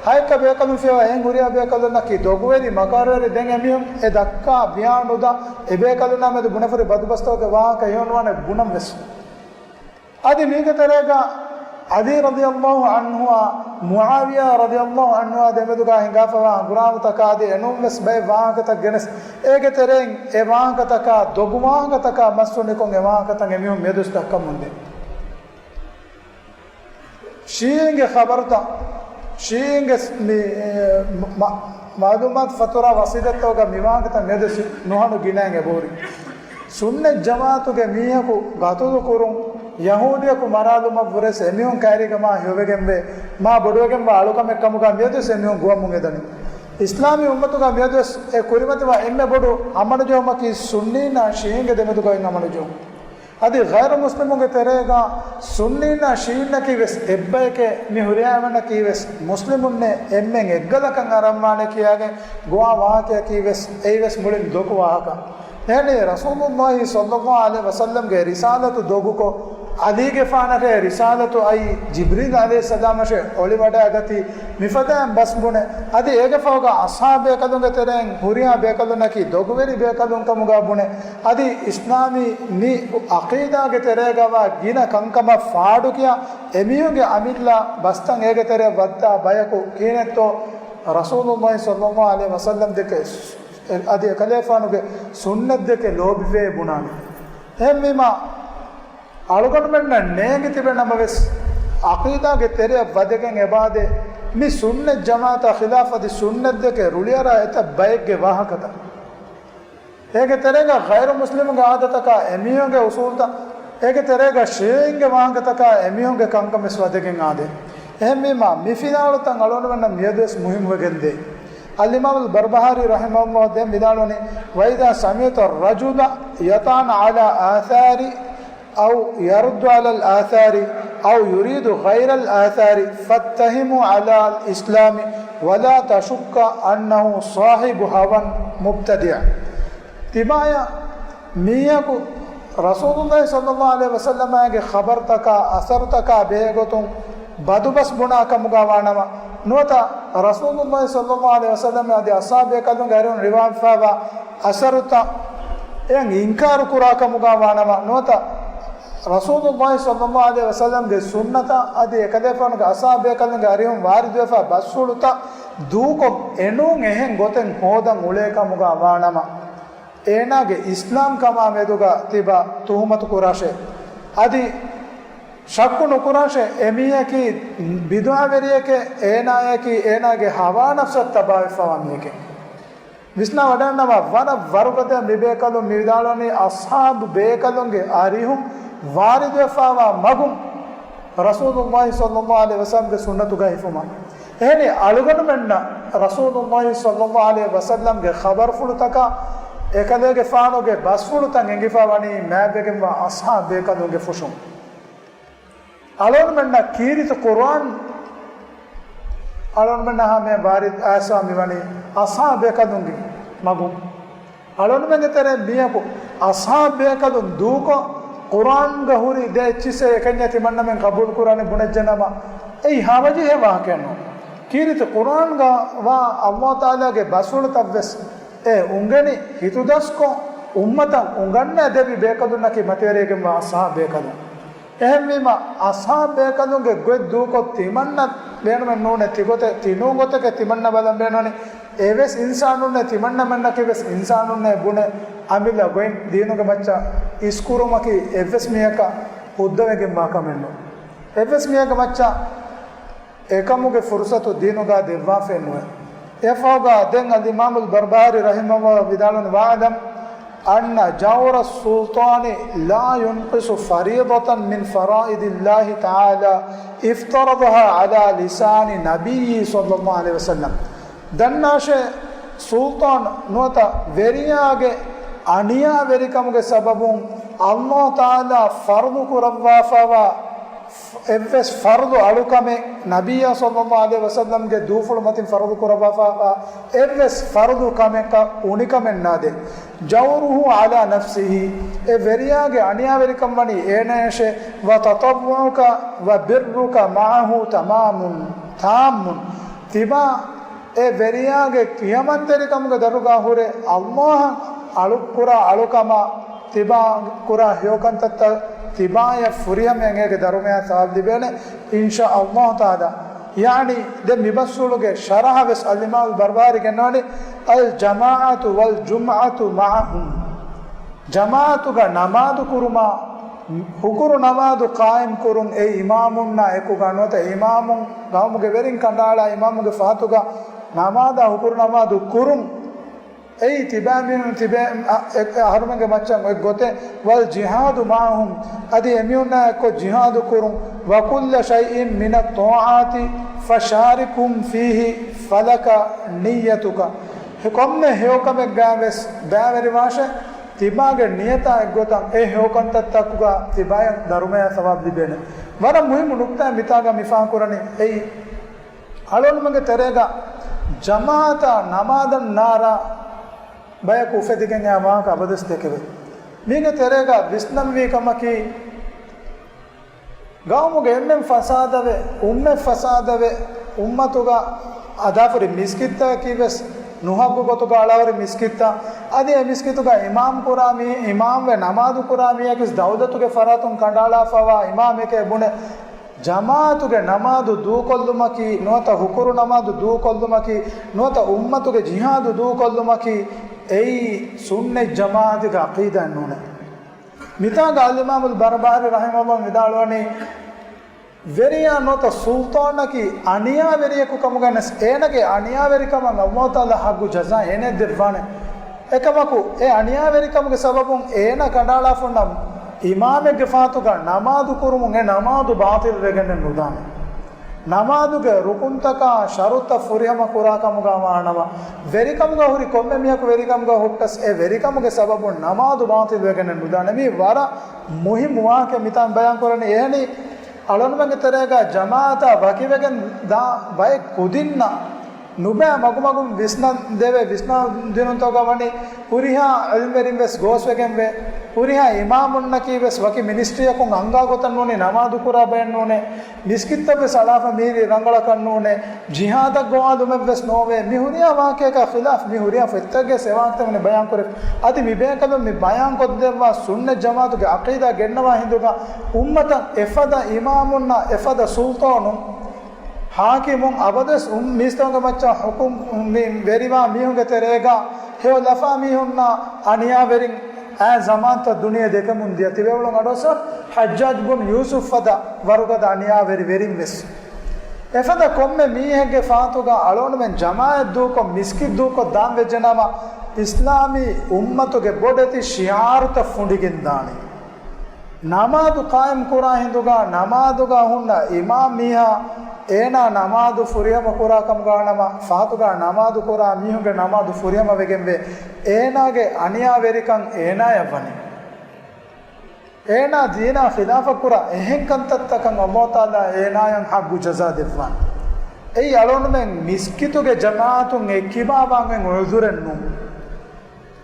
हाय कबे कलु फेवा एं गुरिया बे कलु नकी दोगवेरी मकाररे देंगे मिहिम ए दक्का बियान उदा एबे कलु ना में बुनफरे बदबस्तो के वहां कयोनवाने बुनम वेस अदि मीगे तेरेगा अली रदियल्लाहु अन्हु मुआविया रदियल्लाहु अन्हु देमेदुगा हिंगाफवा गुराम तकादि एनुमस बे वाहकत गेनस एगे तेरें ए वाहकत का दोगुवाहकत का मसुने को ए वाहकत एमियो मेदुस तक्का मुंदे शींगे खबरता शींगे मालूमात फतुरा वसीदत होगा मिवाहकत मेदुस नोहनु गिनांगे बोरी सुन्ने जमातु के मिया को गातो करूं यहूदिया को मरादु मबरे सेमियों कैरिगमा होवेगेंबे मा बडवेगेंबा आलुकमे कमुगा मेदु सेमियों गुआ मुंगेदनी इस्लामी उम्मतुगा मेदु ए कुरिमतवा एम्मे बडु अमनजो मकी सुन्नी ना शींगे देमेदुगा अमनजो अदि गैर मुस्लिमों के तेरेगा सुन्नी ना शीन की वेस एब्बे के मिहुरियावन की वेस मुस्लिमुन ने एम्मे एग्गलकं अरम्माने कियागे गुआ वहां के की वेस ए वेस मुलिन दोक वहां का यानी रसूलुल्लाह सल्लल्लाहु अलैहि वसल्लम के रिसालत दोगु को अली के फानके रिसालत आई जिब्रील अलैहिस्सलाम से ओलिवडा गति मिफदाम बस बुने अदि एगे फौगा असहाबे कलुंगे तेरें हुरिया बेकलुन की दोगवेरी बेकलुन का मुगा बुने अदि इस्लामी नि अकीदा के तेरेगा वा गिना कंकम फाडु किया एमियोगे अमिल्ला बस्तंग एगे तेरे वद्दा बयको किने तो रसूलुल्लाह सल्लल्लाहु अलैहि वसल्लम देके अदि खलीफानुगे सुन्नत देके लोबिवे बुनाने हेमिमा आलुगडमेंट नेंगे तिबे नमवेस अकीदा के तेरे वदगे एबादे मी सुन्नत जमात खिलाफत सुन्नत देके रुलियारा एत बैग के वाहकता एगे तेरेगा गैर मुस्लिम के आदत का एमियों के उसूल था एगे तेरेगा शेंग के वाहकता का एमियों के कंकम इस वदगे आदे हेमिमा मिफिनाल तंग अलोनवन मियदेस मुहिम वगंदे अल-इमाम अल-बर्बहारी रहमहुल्लाह दे मिदालोने वइदा समित रजुल यतान अला आथारी أو يرد على الآثار أو يريد غير الآثار فاتهموا على الإسلام ولا تشك أنه صاحب هوى مبتدع تبايا ميكو رسول الله صلى الله عليه وسلم के खबर तका असर तका बेगोतुं बदु बस बुना का मुगावाना नोता रसूलुल्लाह सल्लल्लाहु अलैहि वसल्लम आदि असहाबे कदुं गैरन रिवान फावा असरता एंग इंकार कुरा का मुगावाना नोता रसूलुल्लाह सल्लल्लाहु अलैहि वसल्लम के सुन्नत अदि एकदेफन के असहाबे कदुं गैरियम वारिदफा बसुलुता दूको एनु एहें गोतें होदं उले का मुगावाना एनागे इस्लाम कमा मेदुगा तिबा तुहमत कुराशे अदि शक्कु नुकुराशे एमिया की बिदुआ वेरिये के एनाया की एनागे हवा नफ्स तबाइफा वामिये के විස්නා වඩන්නම වන වරුකත මිබේකලු මිවිදාලෝනි අස්හාබ් බේකලුන්ගේ අරිහුම් වාරිදෆාවා මගුම් රසූලුල්ලාහි සල්ලල්ලාහු අලයිහි වසල්ලම්ගේ සුන්නතු ගහිෆුමා එහෙනි අලුගොඩ මෙන්න රසූලුල්ලාහි සල්ලල්ලාහු අලයිහි වසල්ලම්ගේ ඛබර් ෆුලුතක එකලගේ ෆානෝගේ බස් ෆුලුතන් එංගිෆා වනි මෑබෙගෙන් වා අස්හාබ් බේකලුන්ගේ ෆුෂුම් අලුගොඩ මෙන්න කීරිත කුර්ආන් අලුගොඩ මෙන්න හැම වාරිද ආසා මිවනි අස්හාබ් බේකලුන්ගේ මගුම් අලුගොඩ මෙන්න තරේ බියකෝ අස්හාබ් බේකලුන් දූකෝ කුර්ආන් ගහුරි දෙච්චිසේ එකඤ්ඤති මන්නමෙන් කබූල් කුර්ආනේ බුනජ්ජනම ඒ හාවජි හේවා කියනවා කීරිත කුර්ආන් ගා අල්ලාහ් තාලාගේ බසුල තවස් ඒ උංගනි හිතුදස්කෝ උම්මතන් උංගන්න දෙවි බේකදුන්නකි මතවරේගෙන් වා අස්හාබ් බේකදුන් එහෙම වීම අස්හාබ් බේකදුන්ගේ ගොඩ දූකෝ තිමන්නත් බේනම නෝනේ තිගොත තිනෝගොතක තිමන්න බලන් බේනෝනේ එවස් ඉන්සානුන්නේ තිමන්න මන්නකේ වෙස් ඉන්සානුන්නේ බුන අමිල ගොයින් දිනුගේ මච්චා ඉස්කුරුමකි එවස් මියක උද්දවගෙන් මාකමෙන්නෝ එවස් මියක මච්චා එකමුගේ ෆුර්සතු දිනුගා දෙවා ෆෙන්නුවේ එෆෝගා දෙන් අල් ඉමාම් අල් බර්බාරි රහිමහුල්ලාහ විදාලන වඅදම් අන්න ජවර සුල්තානි ලා යුන්කිසු ෆරීදතන් මින් ෆරායිදිල්ලාහි තආලා ඉෆ්තරදහා අලා ලිසානි නබියි සල්ලල්ලාහු අලයිහි වසල්ලම් දන්නාෂේ සුල්තාන් නොත වෙරියාගේ අනියා වෙරිකමුගේ සබබුන් අල්ලාහ් තාලා ෆර්දු කුරවාෆවා එවස් ෆර්දු අලුකමේ නබියා සල්ලල්ලාහු අලයිහි වසල්ලම්ගේ දූෆුල් මතින් ෆර්දු කුරවාෆවා එවස් ෆර්දු කමක උනිකමෙන් නාදේ ජවරුහු අලා නෆ්සිහි ඒ වෙරියාගේ අනියා වෙරිකම් වනි ඒනේෂේ වතතවුක වබිරුක මඅහු තමාමුන් තාමුන් තිබා ඒ වෙරියාගේ කියමන්තරිකමුගේ දරුගා හොරේ අල්ලාහ් අලුකුරා අලුකම තිබා කුරා හයෝකන්තත් තිබාය ෆුරියමෙන් ඒගේ දරුමයා සාබ් දිබේනේ ඉන්ෂා අල්ලාහ් තාලා يعني ده මිබස්සුලුගේ ශරහවස් අල් ඉමාම් බර්බාරි කියනවානේ අල් ජමාඅතු වල් ජුම්අතු මඅහුම් ජමාඅතුගා නමාදු කුරුමා හුකුරු නමාදු කායිම් කුරුන් ඒ ඉමාමුන්නා එකු ගන්නවත ඉමාමුන් ගාමුගේ වෙරින් කණ්ඩාලා ඉමාමුගේ ෆාතුගා නමාදා හුකුරු නමාදු කුරුම් ඒ තිබාමින් තිබා හරුමගේ මච්චන් ඔය ගොතේ වල් ජිහාදු මඅහුම් අදී එමියුන්නා එක්ක ජිහාදු කුරුම් وكل شيء من الطاعات فشاركهم فيه فلك نيتك حكم هيوكم گاوس باوري واشه තිබාගේ නියත එක්ගොතන් ඒ හේකන්ත තක්කුගා තිබාය ධර්මය සවාබ් දිබෙන වර මුහිම නුක්තා මිතාගා මිෆා කරන්නේ ඒ අලොන්මගේ තරේගා ජමාත නමාදන් නාරා බය කුෆෙදිගෙන් යාමා කබදස් දෙකවේ මේගේ තරේගා විස්නම් වේ කමකි ගාමුගේ එම්මෙන් ෆසාදවේ උම්මෙ ෆසාදවේ උම්මතුගා අදාෆරි මිස්කිත්තා කිවස් නුහබ්බු ගොතුගා අලවරි මිස්කිත්තා අදී මිස්කිතුගා ඉමාම් කුරාමි ඉමාම් වේ නමාදු කුරාමිය කිස් දවදතුගේ ෆරාතුන් කණ්ඩාලා ෆවා ඉමාම් එකේ බුන ජමාතුගේ නමාදු දූකොල්දුමකි නොත හුකුරු නමාදු දූකොල්දුමකි නොත උම්මතුගේ ජිහාදු දූකොල්දුමකි ඒ සුන්නේ ජමාතුගේ අකීදා නුනේ මිතාගා අල් ඉමාම් අල් බර්බාරි රහිමහුල්ලාහ් විදාලවනේ වෙරියා නොත සුල්තානකි අනියා වෙරියකු කමුගනස් ඒනගේ අනියා වෙරිකම අල්ලාහ් තාලා හග්ගු ජසා එනේ දෙවනේ එකමකු ඒ අනියා වෙරිකමගේ සබබුන් ඒන කඩාලා ෆොන්නම් ඉමාමෙගේ ෆාතුගා නමාදු කුරුමුන් ඒ නමාදු බාතිල් වෙගෙන නුදානේ නමාදුගේ රුකුන්තක ශරුත ෆුරියම කුරාකමුගා මානව වෙරිකමුගා හුරි කොම්මෙ මියක වෙරිකමුගා හොට්ටස් ඒ වෙරිකමුගේ සබබුන් නමාදු බාතිල් වෙගෙන නුදානේ මේ වර මුහිම් වාක්‍ය මිතන් බයන් කරන්නේ එහෙනි අලොන්මගේ තරේගා ජමාත වකිවගෙන් දා බය කුදින්න නුබෑ මගුමගුම් විස්නන් දෙවේ විස්නා දිනුන්තෝගවනි පුරිහා අල්මෙරින් වෙස් ගෝස්වගෙන් වේ පුරිහා ඉමාමුන්න කීවස් වකි මිනිස්ට්‍රියකුන් අංගා ගොතන් නෝනේ නමාදු කුරා බයන් නෝනේ මිස්කිත්තව සලාෆ මීරි රංගල කන් නෝනේ ජිහාදක් ගෝදුම වෙස් නෝවේ මිහුරියා වාක්‍යක ඛිලාෆ් මිහුරියා ෆිත්තගේ සේවාක්තමනේ බයන් කර අති මිබේකද මි බයන් කොද්දවා සුන්න ජමාතුගේ අකීදා ගෙන්නවා හින්දුගා උම්මත එෆදා ඉමාමුන්න එෆදා සුල්තානුන් हाकिमुन अबदस मिस्तोंगे मच्चा हुकुम वेरिवा मिहुंगे तेरेगा हे लफा मिहुन्ना अनिया वेरिंग आ जमान तो दुनिया देखे मुंदिया तिवेवलो अडोस हज्जाज बुन यूसुफ फदा वरुगद अनिया वेरिंग मिस efada komme mihege faatuga alonu men jamaat duko miskit duko dam vejenama islami ummatuge bodati shiarta fundigindani namadu qaim kura hinduga namaduga hunna imam miha ena namadu furiyama kura kam ganama faatuga namadu kura mihunge namadu furiyama vegembe enage aniya verikan ena yavani ena dina khilafa kura ehen kantattakan Allah taala ena yan haggu jaza devwan ei alonu men miskituge jamaatun ekibawangen uzurennu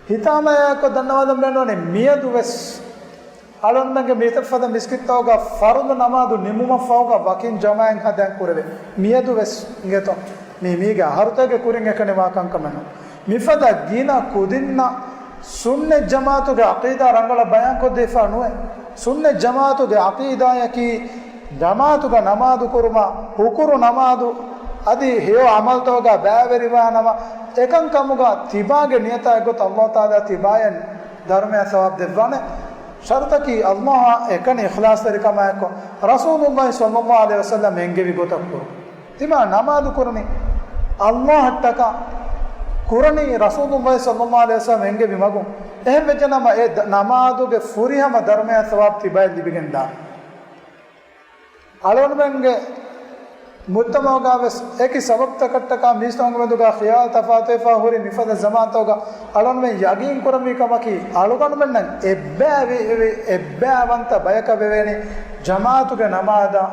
hitama ko dannawadam renone miyadu ves alon menge mitafada miskittawga fardu namadu nimuma fawga wakin jamaen hadan kurave miyadu ves ngeto miga harutage kurin ekane wakan kamano mifada gina kudinna sunne jamaatuge aqida rangala bayan ko defa nuwe sunne jamaatuge aqida yaki jamaatuga namadu kuruma hukuru namadu adi heyo amal toga baaveriwa nama ekan kamuga tibage niyata got Allah taala tibayen dharme sawab devane sharta ki Allah ekan ikhlas tarikama ko rasulullah sallallahu alaihi wasallam engevi gotakko tiba namadu kurni Allah hattaka kurani rasulullah sallallahu alaihi wasallam engevi magu ehem vejanama e namaduge furihama dharme sawab tibayen libigenda alon menge muttamaga ves eki sabab takattaka mistonga meduga khiyal tafatefa hori mifada zaman toga alon men yagin kurami kamaki alugan mennan ebba avanta bayaka veveni jamaatuge namada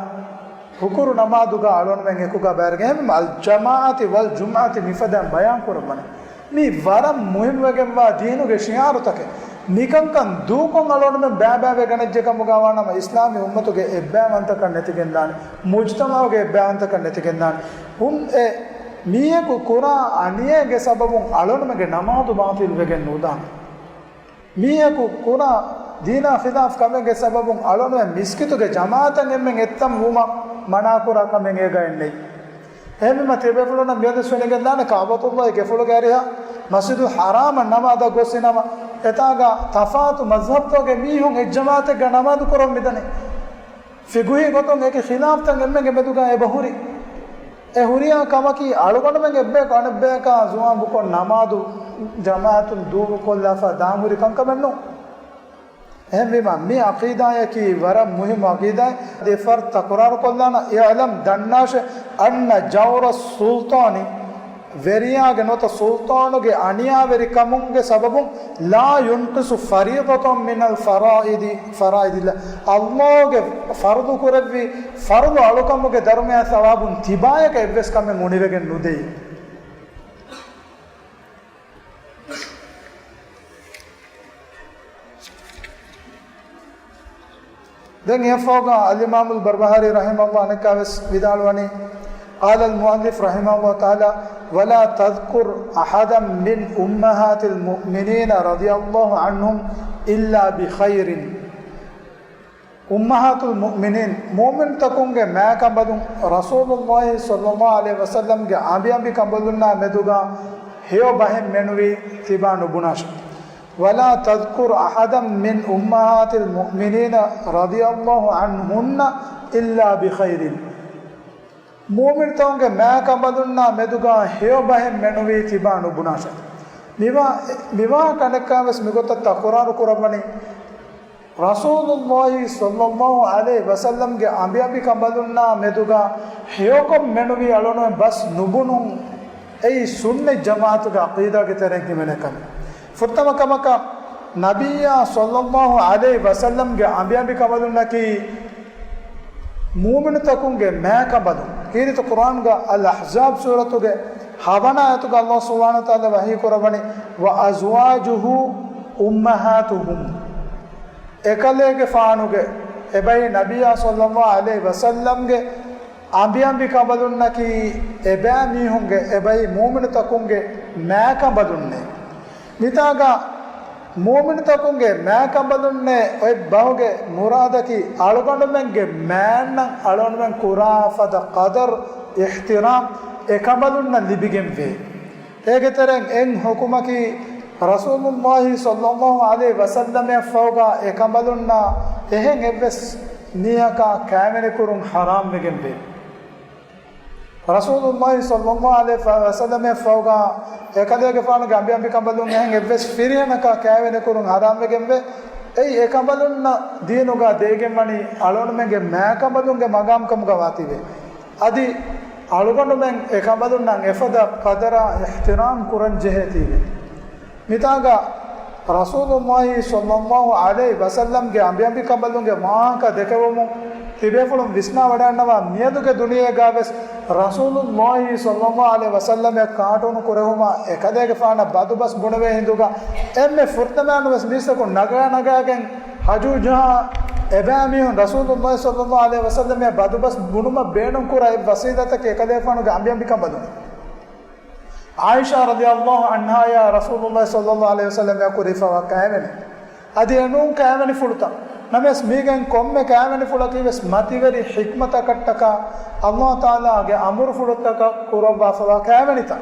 hukuru namaduga alon men ekuga berge hem al jamaati wal jum'ati mifada bayan kurmane mi varam muhim wegemwa deenuge shiyaru take nikankan dukon alon men baabaave ganajje kamuga wana islami ummatuge ebbavanta kan netigendan mujtamauge ebbavanta kan netigendan hum e miyeku qura aniyege sababun alon mege namadu baatil wegen nudan miyeku qura dina khilaf kamege sababun alon men miskituge jamaatan emmen ettam huma manakura kamen ega ennei ehmema tebefulona miyade sunegendana kaabatullah gefulu gariha masjidul haram namada gosinama etaga tafatu mazhab toge mihun ejjamaate ga namadu korom midane figuhi goton eke khilaf tan emmege meduga e bahuri e huriya kamaki alugon men ebbe kanebbe ka zuwa buko namadu jamaatun du kollafa damuri kankamenno ehmema mi aqida yaki wara muhim aqida de far taqrar kollana i'lam dannash anna jawra sultani veriyage nota sultanuge aniya veri kamunge sababun la yunqisu fariidatan min al faraidillah Allahge fardu kurevi fardu alukamuge dharmaya thawabun tibayaka evves kamen munivegen nudei den yafoga al imam al barbahari rahimahullah nekaves vidalwani قال المؤلف رحمه الله تعالى ولا تذكر أحدا من أمهات المؤمنين رضي الله عنهم إلا بخير أمهات المؤمنين مؤمن تكون ما كبدون رسول الله صلى الله عليه وسلم أبي كبدنا مدوغا هيو بهم منوي تبان بناش ولا تذكر أحدا من أمهات المؤمنين رضي الله عنهن إلا بخير mu'min tawnge ma kambadunna meduga heyo bahem menuvi tibanu bunasha miwa kanekka ves migotta Qur'an kurabani rasulullah sallallahu alaihi wasallam ge ambiyabi kambadunna meduga heyo kom menuvi alono bas nubunun ei sunne jamaatu ge aqida ge teren kimenekan futtama kamaka nabiyya sallallahu alaihi wasallam ge ambiyabi kambadunna ki mu'min takunge ma kambadun kiri to Quran ga al ahzab suratu ge havana ayatu ga Allah subhanahu wa ta'ala wahi korabani wa azwajuhu ummahatuhum ekale ge faanu ge ebai nabiyya sallallahu alaihi wasallam ge ambiyambi kabadunna ki eba mi hunge ebai mu'min takunge ma kabadunne mitaga mu'min takunge ma kabadunne oi bahuge murada ki alugondu menge man alon men qurafada qadar ihtiram ekabadunna libigem ve ege tereng en hukuma ki rasulullah sallallahu alaihi wasallam ya fawga ekabadunna ehen eves niyaka kamene kurun haram vegem ve Rasulullah sallallahu alaihi wasallam fawga ekadege faanu ge ambi kambalun hen evves firiyanaka kævene kurun haram vegembe ei ekambalunna dienuga degen mani alonumenge mæ kambalunge magam kamuga wative adi alugondu men ekambalunnan efada qadara ihtiram kuran jehetive mitaga Rasulullah sallallahu alaihi wasallam ge ambi kambalunge maaka dekevumu තිබේෆලම් විස්නා වඩන්නවා මියදුගේ දුනියේ ගාවස් රසූලුල්ලාහි සල්ලල්ලාහු අලයිහි වසල්ලම කාටුණු කරහුමා එකදේගේ ෆාන බදුබස් බුණවේ හිඳුගා එම්මේ ෆුර්තමානවස් මිසකු නගාගෙන් හජුජා එබෑමියන් රසූලුල්ලාහි සල්ලල්ලාහු අලයිහි වසල්ලම බදුබස් බුණුම බේණුම් කුරා ඒ වසීදතක එකදේ ෆානුගේ අම්බියම්බි කම්බදුන ආයිෂා රදියල්ලාහු අන්හා යා රසූලුල්ලාහි සල්ලල්ලාහු අලයිහි වසල්ලම කුරිෆා කෑවෙන අදියනුන් කෑවෙනි ෆුල්තා නමස් මීගෙන් කොම්මෙ කෑවෙනි ෆුලකීවස් මතිවරි හික්මත කට්ටක අල්ලාහ් තාලාගේ අමුරු ෆුලතක කුරවා ෆවා කෑවෙනිත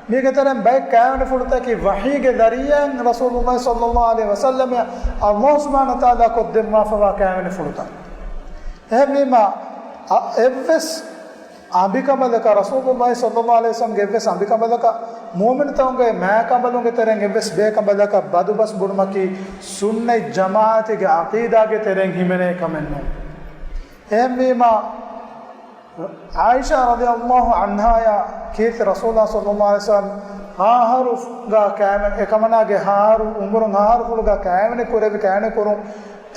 මීගෙතරම් බයි කෑවෙනි ෆුලතකි වහීගේ දරියන් රසූලුල්ලාහ් සල්ලල්ලාහු අලයිහි වසල්ලම අල්ලාහ් සුබ්හානහු තාලා කොද්දෙම්මා ෆවා කෑවෙනි ෆුලත එහෙමීම එවස් අඹිකබලක රසූලුල්ලාහ් සල්ලල්ලාහු අලයිහි වසල්ලම් ගෙවස් අඹිකබලක मोमिन तंगे मैं कबलूंगे तेरेंगे बस बे कबला का बदुबस बुड़मकी सुन्ने जमात के अकीदा के तेरेंगे हिमने कमेन्नो एमीमा आयशा रदियल्लाहु अन्हा या कीत रसूलुल्लाह सल्लल्लाहु अलैहि वसल्लम हारुफ गा कामन एकमना के हारु उमर हारुफ गा कामन करे भी काने करू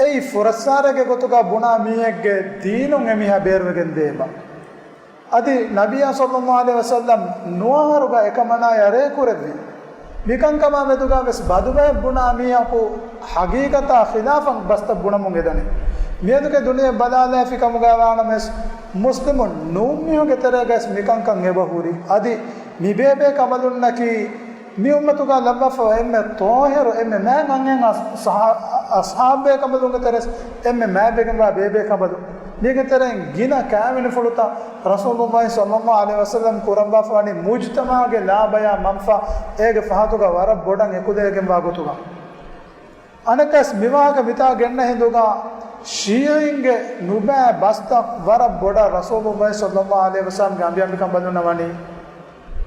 ए फुरसारे के गोतुगा बुना मियगे दीनु एमिहा बेरवेगेन देबा adi nabiya sallallahu alaihi wasallam nuwaruga ekamana yare kurevi mikankama meduga ves baduba buna miyaku haqiqata khilafan basta buna mungedani meduge duniya badala fikamuga wana mes muslimun numiyoge teragas mikankan ebahuri adi mibebe kamalunaki mi ummatuga labafa emme tohero emme mangangen ashabe kamalunga teres emme mabegamba bebe kamalu නිගතරෙන් ගින කෑවෙන ෆලුත රසූලුල්ලාහි සල්ලල්ලාහු අලයිහි වසල්ලම් කුරම්බා ෆානි මුජ්තමාගේ ලාබය මම්ෆා ඒගේ ෆහතුගා වර බොඩන් එකුදේගෙන් වාගතුගා අනකස් මිවාක මිතා ගෙන්න හිඳුගා ශීයින්ගේ නුබෑ බස්ත වර බොඩ රසූලුල්ලාහි සල්ලල්ලාහු අලයිහි වසල්ලම් ගම්බියම් කම්බලුනවනි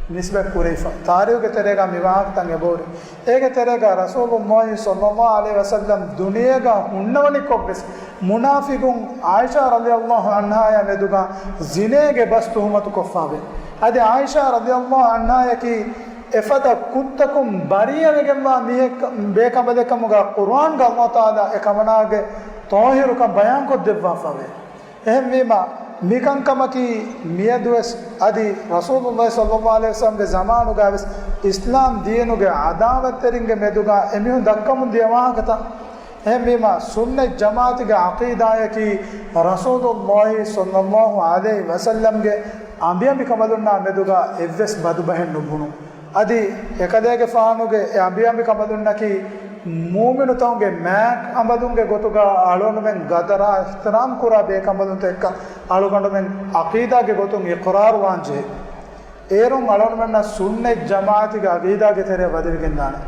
නිස්බත් කුරයිෆා තාරියුගේ තෙරේගා මිවාක් තන් එබෝරි ඒගේ තෙරේගා රසූලුල්ලාහි සල්ලල්ලාහු අලයිහි වසල්ලම් දුනියේගා හුන්නවනි කොබ්බස් මුනාෆිකුන් ආයිෂා රදියල්ලාහු අන්හා යා මෙදුගා ජිනේගේ බස් තුහමතු කොෆාවේ අද ආයිෂා රදියල්ලාහු අන්හා යකි එෆත කුත්තකුම් බරියගෙන්වා මිහෙක් බේකබදකමුගා කුර්ආන් ගා අල්ලාහ් තාලා එකමනාගේ තෝහිරුක බයන් කො දෙවවා ෆාවේ එහෙම වීමා මිකංකමකි මියදුවස් අදි රසූලුල්ලාහි සල්ලල්ලාහු අලයිහි වසල්ලම්ගේ zamanuga ves ඉස්ලාම් දීනුගේ අදාවත්තරින්ගේ මෙදුගා එමිහුන් දක්කමුන් දියවාහකත එහෙමීම සුන්න ජමාතිගේ අකීදායකි රසූලුල්ලාහි සල්ලල්ලාහු අලයිහි වසල්ලම්ගේ අඹියම්බි කමදුන්නා මෙදුගා එවස් බදු බහෙන් නුබුණු අදි එකදේගේ ෆානුගේ අඹියම්බි කමදුන්නකි ಮೂಮಿನು ತೌಂಗೆ ಮ್ಯಾಕ್ ಅಂಬದುಂಗೆ ಗೊತ್ತುಗ ಅಳೋನು ಮೆನ್ ಗದರ ಇಹ್ತಿರಾಮ್ ಕುರಾ ಬೇಕಂಬದುಂತ ಎಕ್ಕ ಅಳುಗಂಡು ಮೆನ್ ಅಕೀದಾಗೆ ಗೊತ್ತುಂಗೆ ಇಕ್ರಾರ್ ವಾಂಜೆ ಏರುಂ ಅಳೋನು ಮೆನ್ನ ಸುನ್ನೆ ಜಮಾತಿಗೆ ಅಕೀದಾಗೆ ತೆರೆ ಬದಲಿಗಿಂದಾನೆ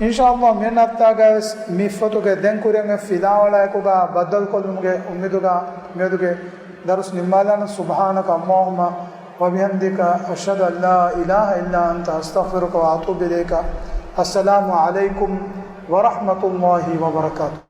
ಇನ್ಶಾಅಲ್ಲಾಹ್ ಮೆನ್ ಹತ್ತಾಗ ಮಿಫತುಗೆ ದೆಂಕುರೆಂಗೆ ಫಿದಾವಳಾಯಕುಗ ಬದ್ದಲ್ ಕೊಲ್ಮುಗೆ ಉಮ್ಮಿದುಗ ಮೇದುಗೆ ದರುಸ್ ನಿಮ್ಮಾಲನ ಸುಬ್ಹಾನಕ ಅಲ್ಲಾಹುಮ್ಮ ವಬಿಹಮ್ದಿಕ ಅಶ್ಹದು ಅಲ್ಲಾ ಇಲಾಹ ಇಲ್ಲಾ ಅಂತ ಅಸ್ತಗ್ಫಿರುಕ ವ ಅತೂಬು ಇಲೈಕ. ಅಸ್ಸಲಾಮು ಅಲೈಕುಂ ورحمة الله وبركاته.